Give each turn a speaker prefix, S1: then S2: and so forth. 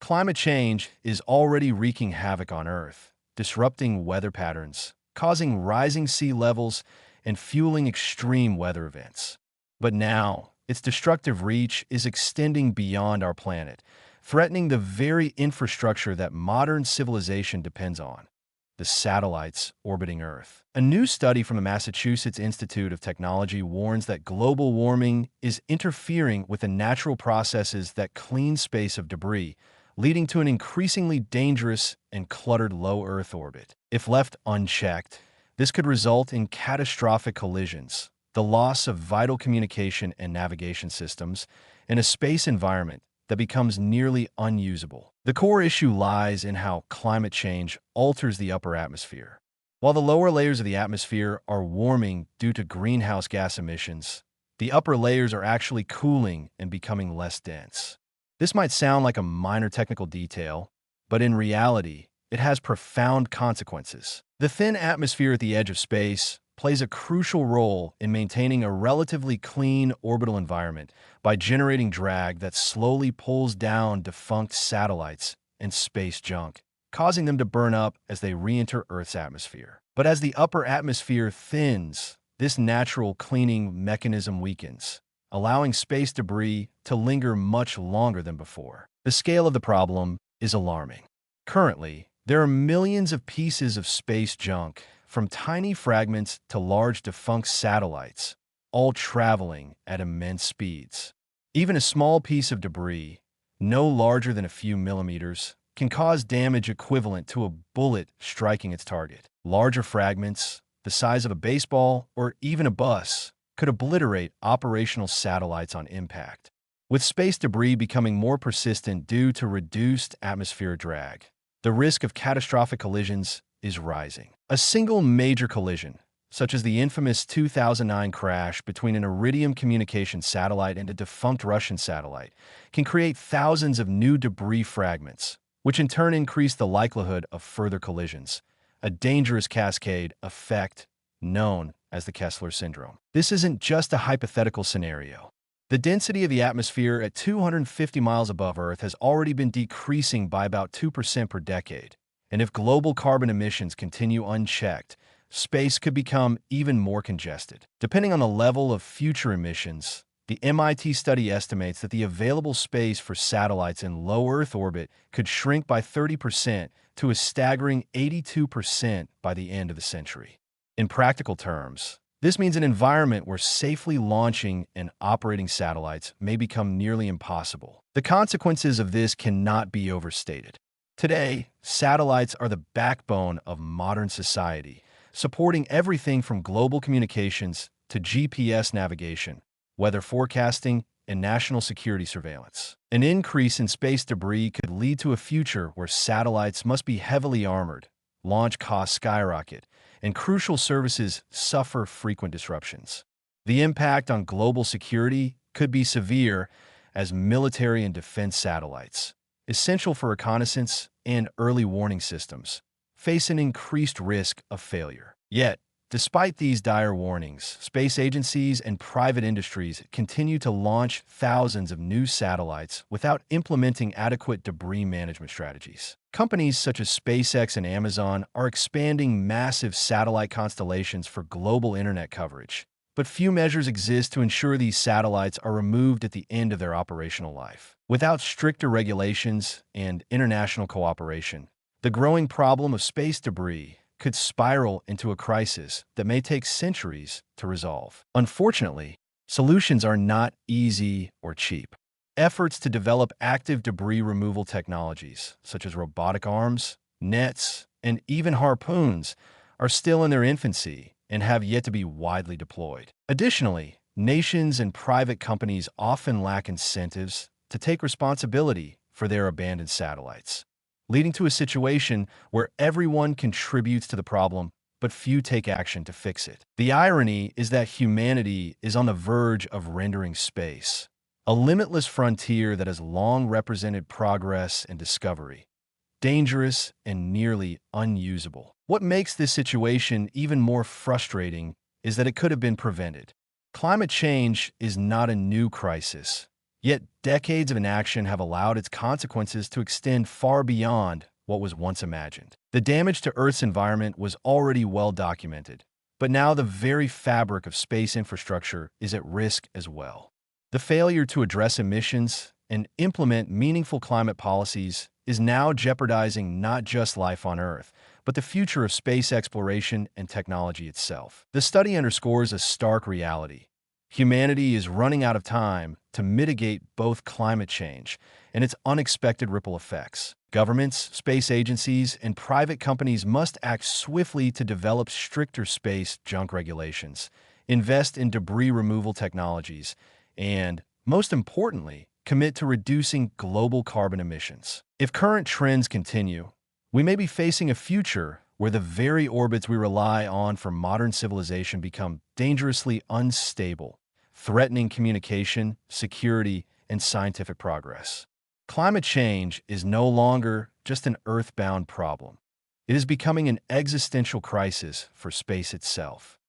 S1: Climate change is already wreaking havoc on Earth, disrupting weather patterns, causing rising sea levels, and fueling extreme weather events. But now, its destructive reach is extending beyond our planet, threatening the very infrastructure that modern civilization depends on: the satellites orbiting Earth. A new study from the Massachusetts Institute of Technology warns that global warming is interfering with the natural processes that clean space of debris, leading to an increasingly dangerous and cluttered low Earth orbit. If left unchecked, this could result in catastrophic collisions, the loss of vital communication and navigation systems, and a space environment that becomes nearly unusable. The core issue lies in how climate change alters the upper atmosphere. While the lower layers of the atmosphere are warming due to greenhouse gas emissions, the upper layers are actually cooling and becoming less dense. This might sound like a minor technical detail, but in reality, it has profound consequences. The thin atmosphere at the edge of space plays a crucial role in maintaining a relatively clean orbital environment by generating drag that slowly pulls down defunct satellites and space junk, causing them to burn up as they re-enter Earth's atmosphere. But as the upper atmosphere thins, this natural cleaning mechanism weakens, allowing space debris to linger much longer than before. The scale of the problem is alarming. Currently, there are millions of pieces of space junk, from tiny fragments to large defunct satellites, all traveling at immense speeds. Even a small piece of debris, no larger than a few millimeters, can cause damage equivalent to a bullet striking its target. Larger fragments, the size of a baseball or even a bus, could obliterate operational satellites on impact. With space debris becoming more persistent due to reduced atmospheric drag, the risk of catastrophic collisions is rising. A single major collision, such as the infamous 2009 crash between an Iridium communications satellite and a defunct Russian satellite, can create thousands of new debris fragments, which in turn increase the likelihood of further collisions, a dangerous cascade effect known as the Kessler syndrome. This isn't just a hypothetical scenario. The density of the atmosphere at 250 miles above Earth has already been decreasing by about 2% per decade. And if global carbon emissions continue unchecked, space could become even more congested. Depending on the level of future emissions, the MIT study estimates that the available space for satellites in low Earth orbit could shrink by 30% to a staggering 82% by the end of the century. In practical terms, this means an environment where safely launching and operating satellites may become nearly impossible. The consequences of this cannot be overstated. Today, satellites are the backbone of modern society, supporting everything from global communications to GPS navigation, weather forecasting, and national security surveillance. An increase in space debris could lead to a future where satellites must be heavily armored, launch costs skyrocket, and crucial services suffer frequent disruptions. The impact on global security could be severe, as military and defense satellites, essential for reconnaissance and early warning systems, face an increased risk of failure. Yet, despite these dire warnings, space agencies and private industries continue to launch thousands of new satellites without implementing adequate debris management strategies. Companies such as SpaceX and Amazon are expanding massive satellite constellations for global internet coverage, but few measures exist to ensure these satellites are removed at the end of their operational life. Without stricter regulations and international cooperation, the growing problem of space debris could spiral into a crisis that may take centuries to resolve. Unfortunately, solutions are not easy or cheap. Efforts to develop active debris removal technologies, such as robotic arms, nets, and even harpoons, are still in their infancy and have yet to be widely deployed. Additionally, nations and private companies often lack incentives to take responsibility for their abandoned satellites, leading to a situation where everyone contributes to the problem, but few take action to fix it. The irony is that humanity is on the verge of rendering space, a limitless frontier that has long represented progress and discovery, dangerous and nearly unusable. What makes this situation even more frustrating is that it could have been prevented. Climate change is not a new crisis, Yet decades of inaction have allowed its consequences to extend far beyond what was once imagined. The damage to Earth's environment was already well documented, but now the very fabric of space infrastructure is at risk as well. The failure to address emissions and implement meaningful climate policies is now jeopardizing not just life on Earth, but the future of space exploration and technology itself. The study underscores a stark reality. Humanity is running out of time to mitigate both climate change and its unexpected ripple effects. Governments, space agencies, and private companies must act swiftly to develop stricter space junk regulations, invest in debris removal technologies, and, most importantly, commit to reducing global carbon emissions. If current trends continue, we may be facing a future where the very orbits we rely on for modern civilization become dangerously unstable, threatening communication, security, and scientific progress. Climate change is no longer just an earthbound problem. It is becoming an existential crisis for space itself.